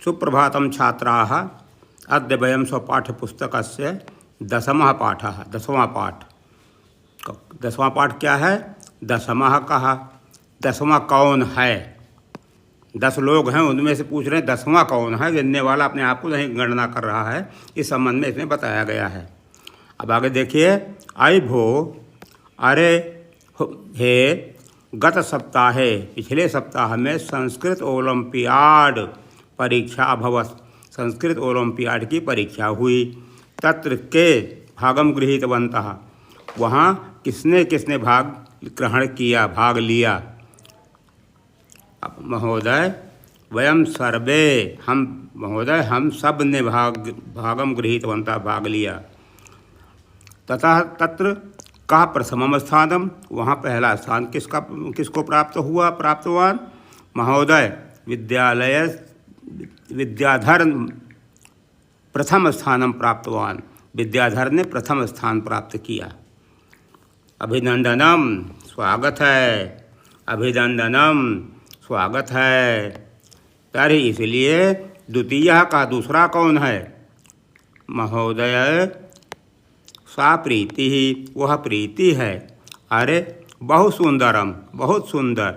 सुप्रभातं छात्राः। अद्य वयं स्वपाठ्यपुस्तकस्य दशमः पाठः दसवां पाठ। दसवां पाठ क्या है? दशमः कहा। दसवां कौन है? 10 लोग हैं, उनमें से पूछ रहे हैं दसवां कौन है। गिनने वाला अपने आप को नहीं गणना कर रहा है, इस संबंध में इसमें बताया गया है। अब आगे देखिए। आई भो, अरे हे, गत सप्ताहे, पिछले सप्ताह में संस्कृत ओलंपियाड परीक्षा अभवत। संस्कृत ओलंपियाड की परीक्षा हुई। तत्र के भागम गृहीतवन्तः, वहाँ किसने किसने भाग ग्रहण किया, भाग लिया? महोदय वयम सर्वे, हम महोदय हम सब ने भागम गृहीतवन्तः, भाग लिया। तथा तत्र कः प्रथमम स्थानम, वहाँ पहला स्थान किसको प्राप्त हुआ, प्राप्तवान? महोदय विद्याधर प्रथम स्थानम प्राप्तवान, विद्याधर ने प्रथम स्थान प्राप्त किया। अभिनंदनम, स्वागत है। अभिनंदनम, स्वागत है। तर्हि इसलिए द्वितीय का दूसरा कौन है? महोदय सा प्रीति ही, वह प्रीति है। अरे बहु सुंदरम, बहुत सुंदर।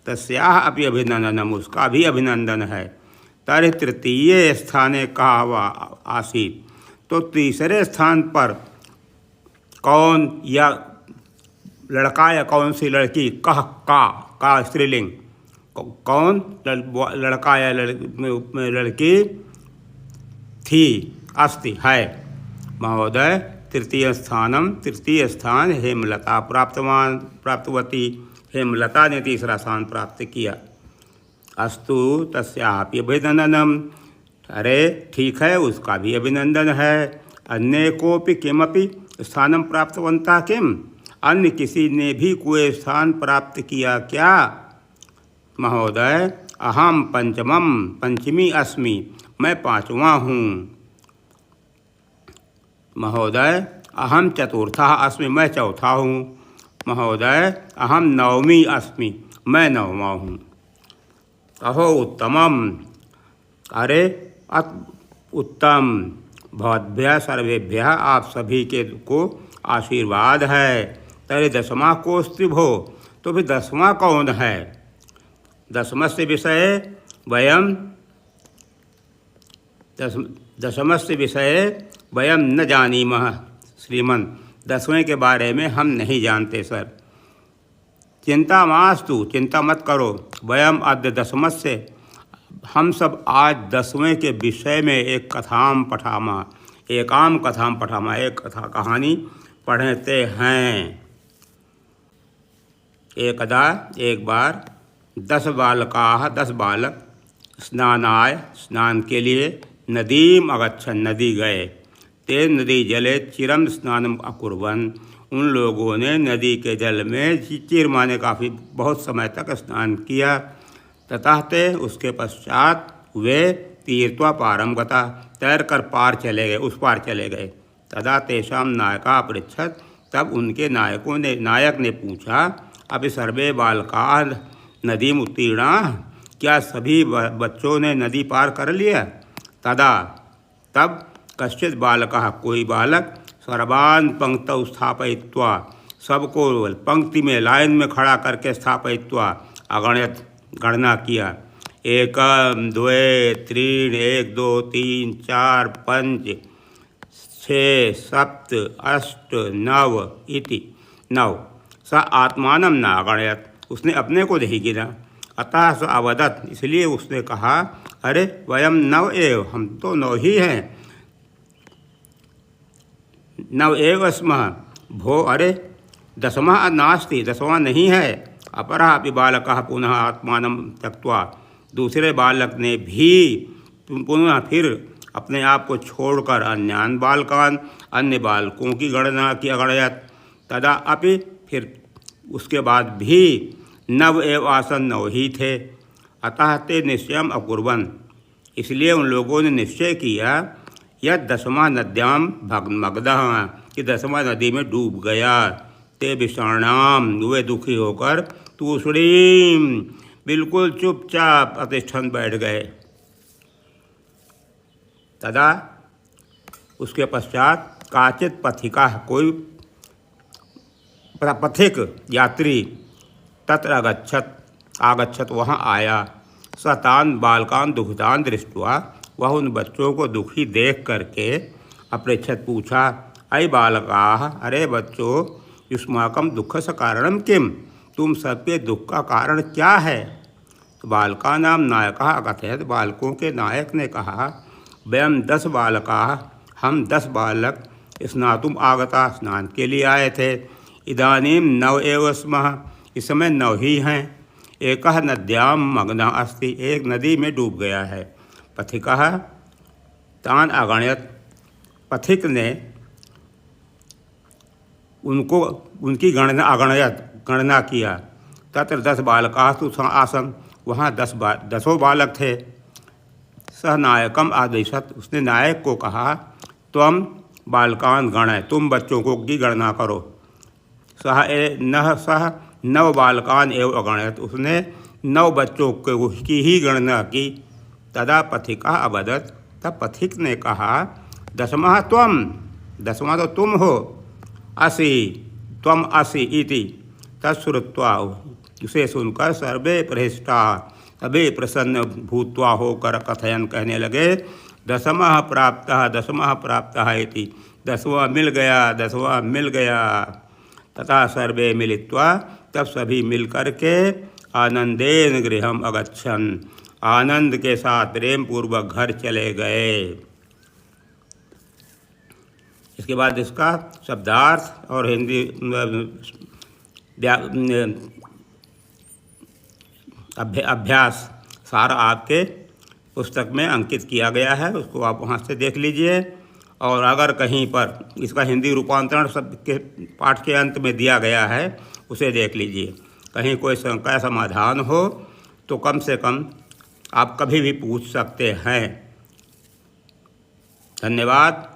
तस्याः अपि अभिनंदनम, उसका भी अभिनंदन है। तर्हि तृतीय स्थाने कः आसीत्, तो तीसरे स्थान पर कौन या लड़का या कौन सी लड़की? कह का स्त्रीलिंग, कौन लड़का या लड़की थी? अस्ति, है। महोदय तृतीय स्थान हेमलता प्राप्तवती। हेमलता ने तीसरा स्थान प्राप्त किया। अस्तु तस्यापि अभिनंदनम, अरे ठीक है, उसका भी अभिनंदन है। अन्य कोपि किमपि स्थानं प्राप्तवन्तः किम, अन्य किसी ने भी कोई स्थान प्राप्त किया क्या? महोदय अहम पंचमी अस्मि, मैं 5वां हूँ। महोदय अहम चतुर्थः अस्मि, मैं 4था हूँ। महोदय अहम 9वीं अस्मि, मैं 9वां हूँ। अहो उत्तमम, अरे उत्तम। भवद्भ्यः सर्वेभ्यः, आप सभी को आशीर्वाद है। तर्हि दशमा कोऽस्ति भो, तो फिर 10वां कौन है? दशमस्य विषये वयम न जानीमः श्रीमन्, 10वें के बारे में हम नहीं जानते सर। चिंता मास्तु, चिंता मत करो। वयम अद्य दशमस्य, हम सब आज 10वें के विषय में एक कथाम पठामा, एकाम कथाम पठामा, एक कहानी पढ़ते हैं। एकदा एक बार 10 बालक स्नानाय, स्नान के लिए नदीम अगच्छन्, नदी गए। ते नदी जले चिरम स्नानम अकुर्वन्, उन लोगों ने नदी के जल में चिर माने काफ़ी बहुत समय तक स्नान किया। ततः ते, उसके पश्चात वे तीर्त्वा पारम गता, तैर कर पार चले गए, उस पार चले गए। तदा तेषां नायका पृच्छत्, तब उनके नायक ने पूछा, अभी सर्वे बालकाः नदीम उत्तीर्णाः, क्या सभी बच्चों ने नदी पार कर लिया? तब कश्चित् बालकः, कोई बालक सर्वान् पंक्तौ स्थापयित्वा, सबको पंक्ति में लाइन में खड़ा करके स्थापयित्वा अगणयत्, गणना किया। 1 2 3 1 2 3 4 5 6 7 8 9 इति 9। स आत्मानं न अगणयत्, उसने अपने को नहीं गिना। अतः स अवदत्, इसलिए उसने कहा, अरे वयम 9 एव, हम तो 9 ही हैं। 9 एव स्मः भो, अरे 10वां नास्ति, 10वां नहीं है। अपरः अपि बालकः पुनः आत्मानं त्यक्त्वा, दूसरे बालक ने भी पुनः फिर अपने आप को छोड़कर अन्यान बालकान, अन्य बालकों की गणना की, अगणयत्। तदा अपि, फिर उसके बाद भी 9 एव आसन, 9 ही थे। अतः ते निश्चयम अकुर्वन्, इसलिए उन लोगों ने निश्चय किया, यह 10वां नद्याम भग्नमग्धः, कि 10वां नदी में डूब गया। ते विषाणाम, वे दुखी होकर तूषणीम, बिल्कुल चुपचाप प्रतिष्ठन बैठ गए। तदा उसके पश्चात काचित पथिका, कोई पथिक यात्री तत्र आगच्छत वहाँ आया। स तान बालकान दुखितान दृष्ट्वा, वह उन बच्चों को दुखी देख करके अपृच्छत पूछा, अय बालकाः, अरे बच्चों, युष्माकं दुःखस्य कारणं किम, तुम सबके दुख का कारण क्या है। तो बालका नाम नायकः अकथयत्, बालकों के नायक ने कहा, वयम 10 बालकाः, हम 10 बालक स्नातुम आगता, स्नान के लिए आए थे। इदानीम 9 एव स्मः, इस समय 9 ही हैं। एकः नद्यां मग्नः अस्ति, एक नदी में डूब गया है। पथिकः तान अगणयत्, पथिक ने उनकी गणना किया। तत्र 10 बालकाः तु आसन्, वहाँ 10 बालक थे। सह नायकम आदेशत, उसने नायक को कहा, त्वम बालकान गणय, तुम बच्चों को की गणना करो। सह 9 बालकान एवं अगणयत, उसने 9 बच्चों की ही गणना की। तदा पथिका अवदत, तब पथिक ने कहा, 10वां त्वम, 10वां तो तुम हो। असि त्वम असि इति तत्श्रुत्वा, उसे सुनकर सर्वे प्रहिष्टा, सभी प्रसन्न भूत्वा होकर कथयन, कहने लगे, 10वां प्राप्तः 10वां प्राप्तः इति, 10वां मिल गया, 10वां मिल गया। तथा सर्वे मिलित्वा, तब सभी मिल करके आनंदेन गृहम अगच्छन्, आनंद के साथ प्रेम पूर्वक घर चले गए। इसके बाद इसका शब्दार्थ और हिंदी अभ्यास सारा आपके पुस्तक में अंकित किया गया है, उसको आप वहाँ से देख लीजिए। और अगर कहीं पर इसका हिंदी रूपांतरण शब्द के पाठ के अंत में दिया गया है, उसे देख लीजिए। कहीं कोई शंका समाधान हो तो कम से कम आप कभी भी पूछ सकते हैं। धन्यवाद।